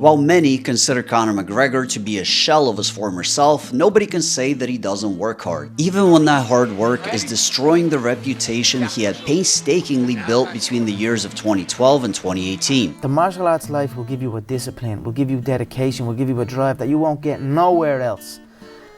While many consider Conor McGregor to be a shell of his former self, nobody can say that he doesn't work hard, even when that hard work is destroying the reputation he had painstakingly built between the years of 2012 and 2018. The martial arts life will give you a discipline, will give you dedication, will give you a drive that you won't get nowhere else.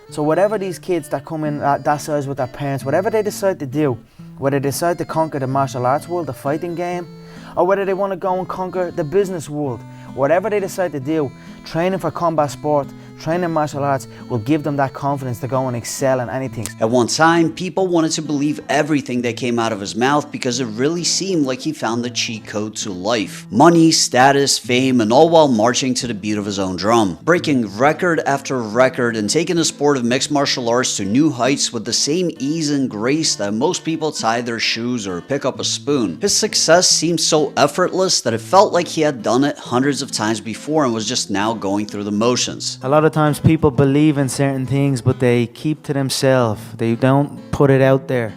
So whatever these kids that come in at that size with their parents, whatever they decide to do, whether they decide to conquer the martial arts world, the fighting game, or whether they want to go and conquer the business world, whatever they decide to do, training for combat sport, training martial arts will give them that confidence to go and excel in anything. At one time, people wanted to believe everything that came out of his mouth because it really seemed like he found the cheat code to life. Money, status, fame, and all while marching to the beat of his own drum. Breaking record after record and taking the sport of mixed martial arts to new heights with the same ease and grace that most people tie their shoes or pick up a spoon. His success seemed so effortless that it felt like he had done it hundreds of times before and was just now going through the motions. A lot of times people believe in certain things, but they keep to themselves. They don't put it out there.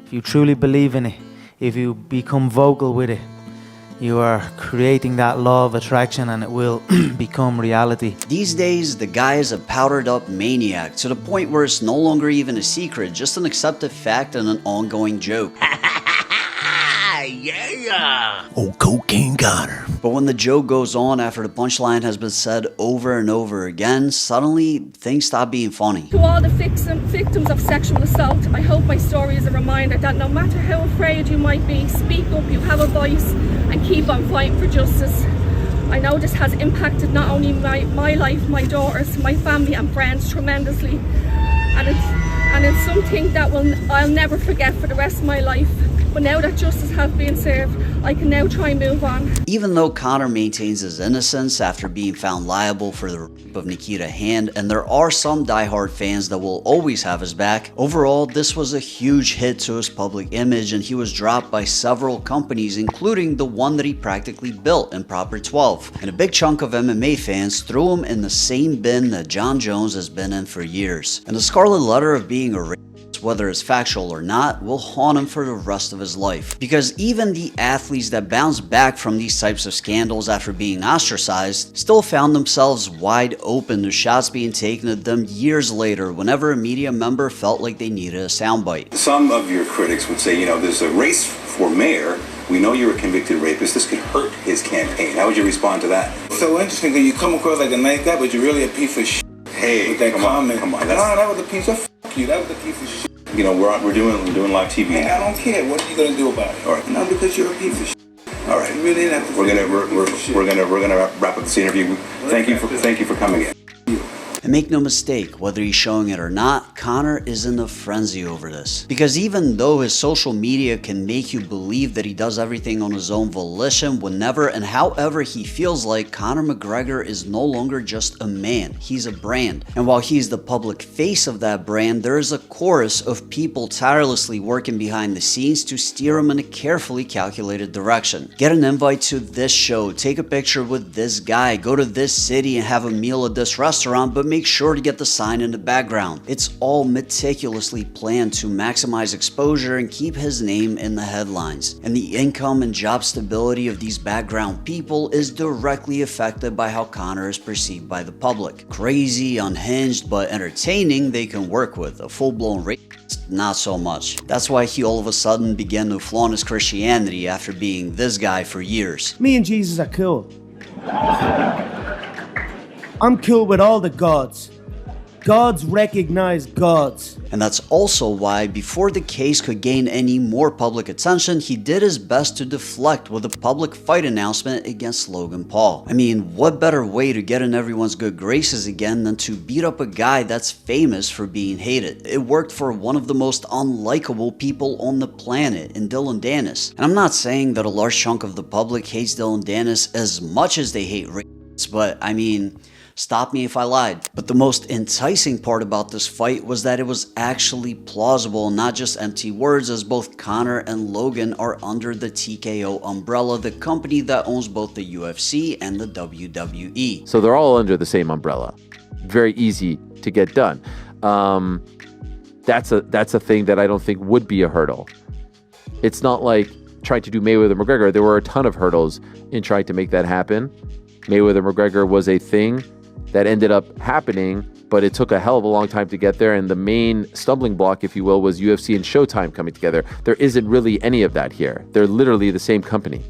If you truly believe in it, if you become vocal with it, you are creating that law of attraction and it will become reality. These days, the guy is a powdered up maniac to the point where it's no longer even a secret, just an accepted fact and an ongoing joke. Yeah! Oh, Cocaine Conor. But when the joke goes on after the punchline has been said over and over again, suddenly things stop being funny. To all the victims of sexual assault, I hope my story is a reminder that no matter how afraid you might be, speak up, you have a voice, and keep on fighting for justice. I know this has impacted not only my life, my daughters, my family and friends tremendously, and it's something that I'll never forget for the rest of my life. But now that justice has been served, I can now try and move on. Even though Conor maintains his innocence after being found liable for the rape of Nikita Hand, and there are some diehard fans that will always have his back, overall this was a huge hit to his public image and he was dropped by several companies, including the one that he practically built in Proper 12. And a big chunk of MMA fans threw him in the same bin that Jon Jones has been in for years. And the scarlet letter of being a rapist, whether it's factual or not, will haunt him for the rest of his life. Because even the athletes that bounce back from these types of scandals after being ostracized still found themselves wide open to shots being taken at them years later whenever a media member felt like they needed a soundbite. Some of your critics would say, you know, there's a race for mayor. We know you're a convicted rapist. This could hurt his campaign. How would you respond to that? So interesting because you come across like a nice guy, but you're really a piece of shit. Hey, with that comment. Come on. No, that was a piece of fuck you. That was a piece of shit. You know, we're doing live TV. Hey, I don't care. What are you gonna do about it? All right. No, because you're a piece of shit. All right. You really have to. We're gonna wrap up this interview. Thank you for coming in. And make no mistake, whether he's showing it or not, Conor is in a frenzy over this. Because even though his social media can make you believe that he does everything on his own volition whenever and however he feels like, Conor McGregor is no longer just a man, he's a brand. And while he's the public face of that brand, there is a chorus of people tirelessly working behind the scenes to steer him in a carefully calculated direction. Get an invite to this show, take a picture with this guy, go to this city and have a meal at this restaurant, but make sure to get the sign in the background. It's all meticulously planned to maximize exposure and keep his name in the headlines. And the income and job stability of these background people is directly affected by how Conor is perceived by the public. Crazy, unhinged, but entertaining they can work with. A full-blown rapist, not so much. That's why he all of a sudden began to flaunt his Christianity after being this guy for years. Me and Jesus are cool. I'm cool with all the gods. Gods recognize gods. And that's also why, before the case could gain any more public attention, he did his best to deflect with a public fight announcement against Logan Paul. I mean, what better way to get in everyone's good graces again than to beat up a guy that's famous for being hated? It worked for one of the most unlikable people on the planet in Dillon Danis. And I'm not saying that a large chunk of the public hates Dillon Danis as much as they hate rapists, but I mean, stop me if I lied. But the most enticing part about this fight was that it was actually plausible, not just empty words, as both Conor and Logan are under the TKO umbrella, the company that owns both the UFC and the WWE. So they're all under the same umbrella. Very easy to get done. That's a thing that I don't think would be a hurdle. It's not like trying to do Mayweather McGregor. There were a ton of hurdles in trying to make that happen. Mayweather-McGregor was a thing that ended up happening, but it took a hell of a long time to get there, and the main stumbling block, if you will, was UFC and Showtime coming together. There isn't really any of that here. They're literally the same company,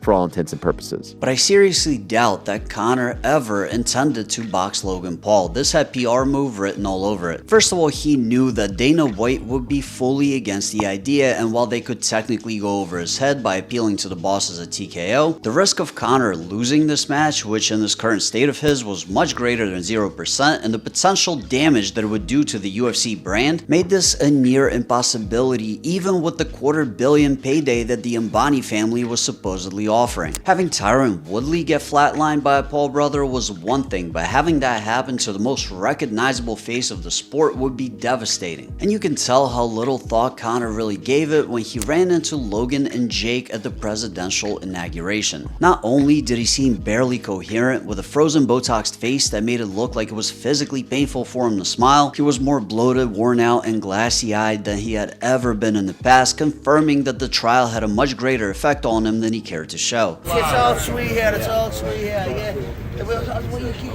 for all intents and purposes. But I seriously doubt that Conor ever intended to box Logan Paul. This had PR move written all over it. First of all, he knew that Dana White would be fully against the idea, and while they could technically go over his head by appealing to the bosses at TKO, the risk of Conor losing this match, which in this current state of his was much greater than 0%, and the potential damage that it would do to the UFC brand made this a near impossibility, even with the $250 million payday that the Ambani family was supposedly offering. Having Tyron Woodley get flatlined by a Paul brother was one thing, but having that happen to the most recognizable face of the sport would be devastating. And you can tell how little thought Conor really gave it when he ran into Logan and Jake at the presidential inauguration. Not only did he seem barely coherent with a frozen Botoxed face that made it look like it was physically painful for him to smile, he was more bloated, worn out, and glassy-eyed than he had ever been in the past, confirming that the trial had a much greater effect on him than he cared to show. It's all sweet here, it's all sweet here, yeah. You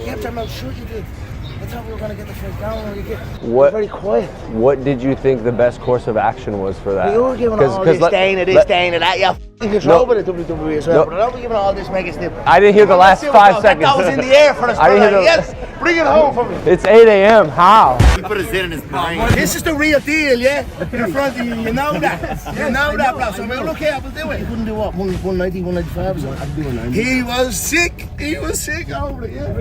kept your mouth shut, you did. I thought we were going to get the fight down. What, very quiet. What did you think the best course of action was for that? You were giving all this stain of this, stain of that. You're in control with the WWE as well, but I don't be giving all this mega snip. I didn't hear the last 5 seconds. That was in the air for us. I didn't hear Yes, bring it home for me. It's 8 a.m. How? He put his in his brain. This is the real deal, yeah? In front of you, you know that. You know that, bro. So we'll look here, we'll do it. He couldn't do what? 190, 195 or something? I'd do 190. He was sick. He was sick over it, yeah.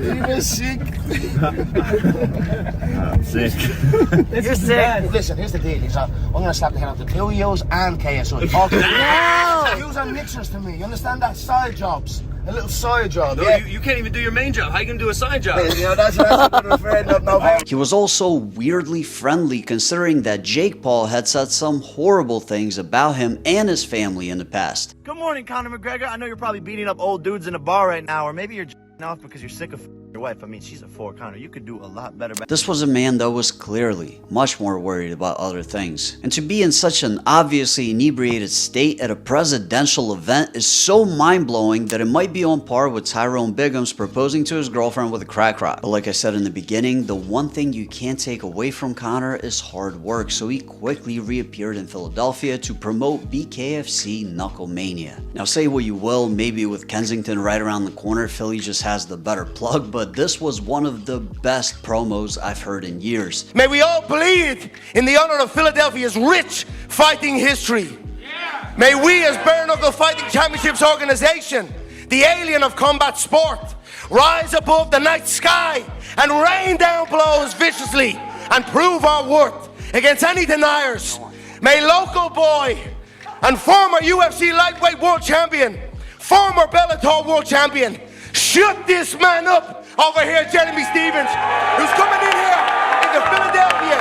He was sick. I'm sick. You're sick. Listen, here's the deal. I'm going to slap the head off the two of yours and KSI. No! Yous are mixers to me. You understand that? Side jobs. A little side job. No, yeah. you can't even do your main job. How you gonna do a side job? You know, that's what I'm afraid of. No. He was also weirdly friendly, considering that Jake Paul had said some horrible things about him and his family in the past. Good morning, Conor McGregor. I know you're probably beating up old dudes in a bar right now, or maybe you're off because you're sick of your wife. I mean, she's a 4, Conor. You could do a lot better. This was a man that was clearly much more worried about other things. And to be in such an obviously inebriated state at a presidential event is so mind-blowing that it might be on par with Tyrone Biggums proposing to his girlfriend with a crack rock. But like I said in the beginning, the one thing you can't take away from Conor is hard work, so he quickly reappeared in Philadelphia to promote BKFC Knuckle Mania. Now say what you will, maybe with Kensington right around the corner, Philly just has the better plug, but this was one of the best promos I've heard in years. May we all bleed in the honor of Philadelphia's rich fighting history. Yeah. May we as Bare Knuckle Fighting Championships organization, the alien of combat sport, rise above the night sky and rain down blows viciously and prove our worth against any deniers. May local boy and former UFC lightweight world champion, former Bellator world champion, shut this man up over here, Jeremy Stevens, who's coming in here into Philadelphia.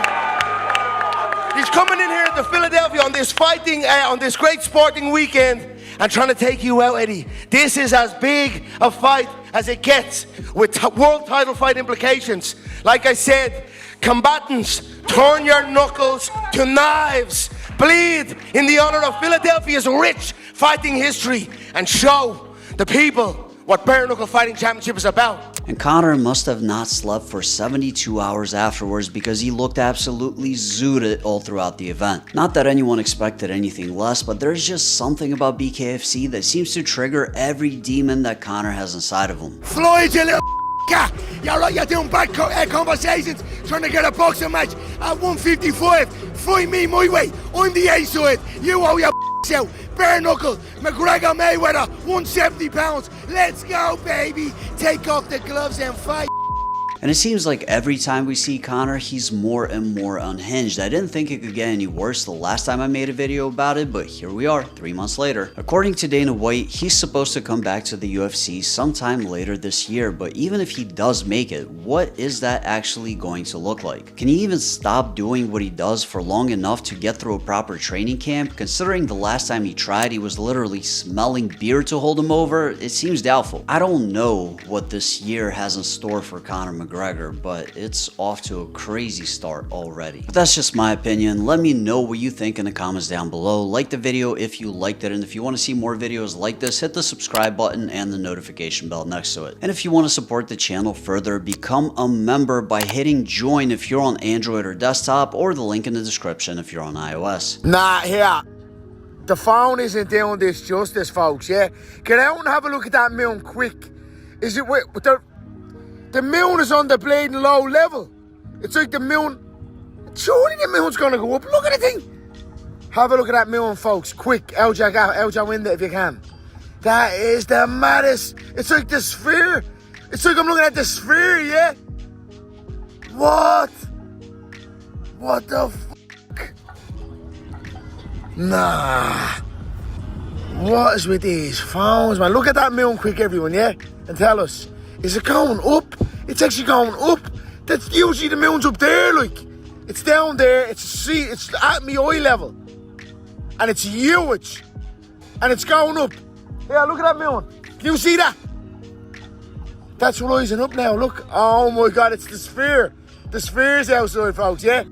He's coming in here into Philadelphia on this fighting, on this great sporting weekend and trying to take you out, Eddie. This is as big a fight as it gets with world title fight implications. Like I said, combatants, turn your knuckles to knives. Bleed in the honor of Philadelphia's rich fighting history and show the people what Bare Knuckle Fighting Championship is about. And Conor must have not slept for 72 hours afterwards because he looked absolutely zooted all throughout the event. Not that anyone expected anything less, but there's just something about BKFC that seems to trigger every demon that Conor has inside of him. Floyd, you little you're doing bad conversations, trying to get a boxing match at 155. Fight me my way. I'm the A side. You owe your out. Bare Knuckle, McGregor Mayweather, 170 pounds. Let's go, baby. Take off the gloves and fight. And it seems like every time we see Conor, he's more and more unhinged. I didn't think it could get any worse the last time I made a video about it, but here we are, 3 months later. According to Dana White, he's supposed to come back to the UFC sometime later this year, but even if he does make it, what is that actually going to look like? Can he even stop doing what he does for long enough to get through a proper training camp? Considering the last time he tried, he was literally smelling beer to hold him over, it seems doubtful. I don't know what this year has in store for Conor McGregor. McGregor, but it's off to a crazy start already. But that's just my opinion. Let me know what you think in the comments down below. Like the video if you liked it, and if you want to see more videos like this, hit the subscribe button and the notification bell next to it. And if you want to support the channel further, become a member by hitting join if you're on Android or desktop, or the link in the description if you're on iOS. Nah, here. The phone isn't doing this justice, folks, yeah? Get out and have a look at that moon quick. Is it... The moon is on the bleeding low level. It's like the moon... Surely the moon's gonna go up. Look at the thing. Have a look at that moon, folks. Quick. Out your window if you can. That is the maddest. It's like the sphere. It's like I'm looking at the sphere, yeah? What? What the fuck? Nah. What is with these phones, man? Look at that moon quick, everyone, yeah? And tell us, is it going up? It's actually going up. That's usually the moon's up there, like. It's down there, it's at me eye level. And it's huge. And it's going up. Yeah, look at that moon. Can you see that? That's rising up now, look. Oh my God, it's the sphere. The sphere's outside, folks, yeah?